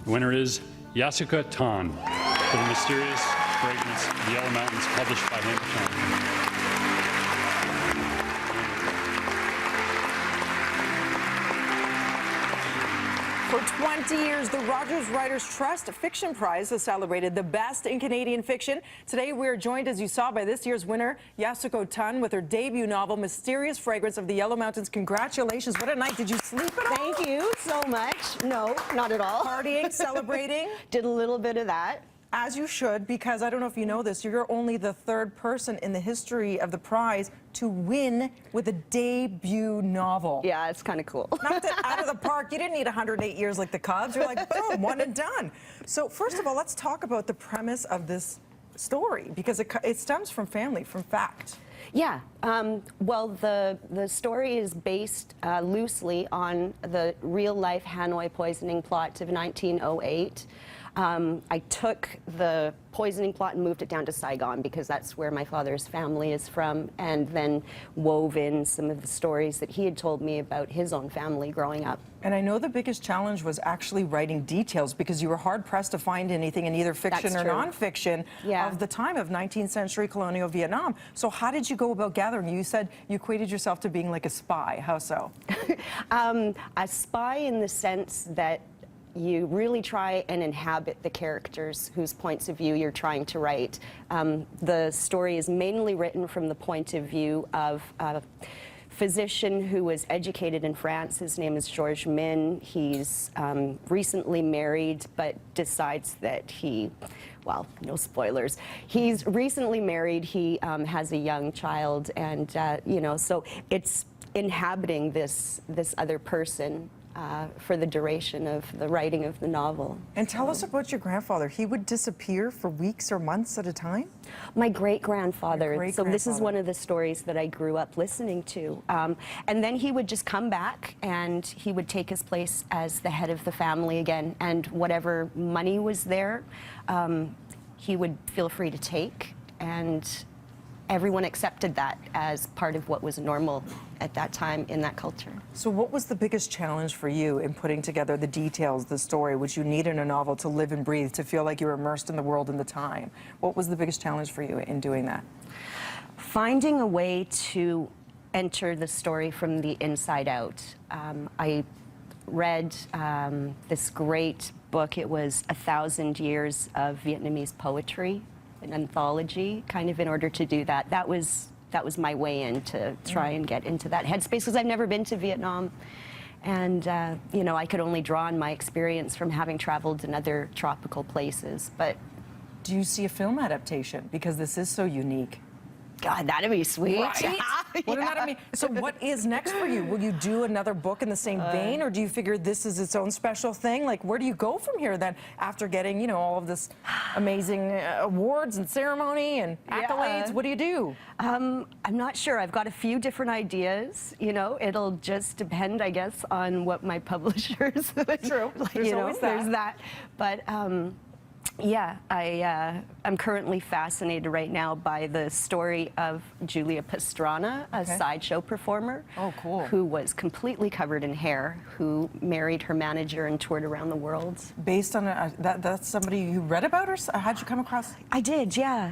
The winner is Yasuko Thanh for the mysterious fragrance, The Yellow Mountains, published by Hamilton. For 20 years, the Rogers Writers Trust Fiction Prize has celebrated the best in Canadian fiction. Today, we're joined, as you saw, by this year's winner, Yasuko Thanh, with her debut novel, Mysterious Fragrance of the Yellow Mountains. Congratulations. What a night. Did you sleep at all? Thank you so much. No, not at all. Partying, celebrating? Did a little bit of that. As you should, because I don't know if you know this, you're only the third person in the history of the prize to win with a debut novel. Yeah, it's kind of cool. Knocked it out of the park. You didn't need 108 years like the Cubs. You're like, boom, one and done. So first of all, let's talk about the premise of this story, because it stems from family, from fact. Yeah, well, the story is based loosely on the real-life Hanoi poisoning plot of 1908. I took the poisoning plot and moved it down to Saigon because that's where my father's family is from, and then wove in some of the stories that he had told me about his own family growing up. And I know the biggest challenge was actually writing details, because you were hard-pressed to find anything in either fiction or nonfiction of the time of 19th century colonial Vietnam. So how did you go about gathering? You said you equated yourself to being like a spy. How so? A spy in the sense that you really try and inhabit the characters whose points of view you're trying to write. The story is mainly written from the point of view of a physician who was educated in France. His name is Georges Min. He's recently married, but decides that well, no spoilers. He's recently married. He has a young child, and you know, so it's inhabiting this other person for the duration of the writing of the novel. And tell us about your grandfather. He would disappear for weeks or months at a time? My great-grandfather. So this is one of the stories that I grew up listening to. And then he would just come back, and he would take his place as the head of the family again. And whatever money was there, he would feel free to take. And everyone accepted that as part of what was normal at that time in that culture. So what was the biggest challenge for you in putting together the details, the story, which you need in a novel to live and breathe, to feel like you're immersed in the world and the time? What was the biggest challenge for you in doing that? Finding a way to enter the story from the inside out. I read this great book. It was 1,000 Years of Vietnamese Poetry, an anthology, kind of in order to do that. That was my way in to try and get into that headspace, because I've never been to Vietnam. And, you know, I could only draw on my experience from having traveled in other tropical places. But do you see a film adaptation? Because this is so unique. God, that'd be sweet. Right? Wouldn't that mean? So what is next for you? Will you do another book in the same vein, or do you figure this is its own special thing? Like, where do you go from here then, after getting, you know, all of this amazing awards and ceremony and accolades? What do you do? I'm not sure. I've got a few different ideas. You know, it'll just depend, I guess, on what my publishers. True. There's always that. There's that. But yeah, I'm currently fascinated right now by the story of Julia Pastrana, a sideshow performer. Oh, cool. Who was completely covered in hair, who married her manager and toured around the world. Based on that's somebody you read about, or how'd you come across? I did, yeah.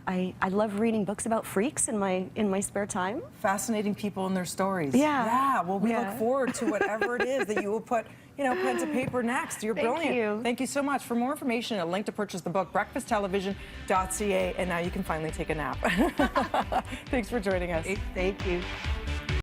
I love reading books about freaks in my spare time. Fascinating people and their stories. Yeah. Yeah. Well, we look forward to whatever it is that you will put, you know, pen to paper next. You're brilliant. Thank you. Thank you so much. For more information, a link to purchase the book, breakfasttelevision.ca, and now you can finally take a nap. Thanks for joining us. Thank you.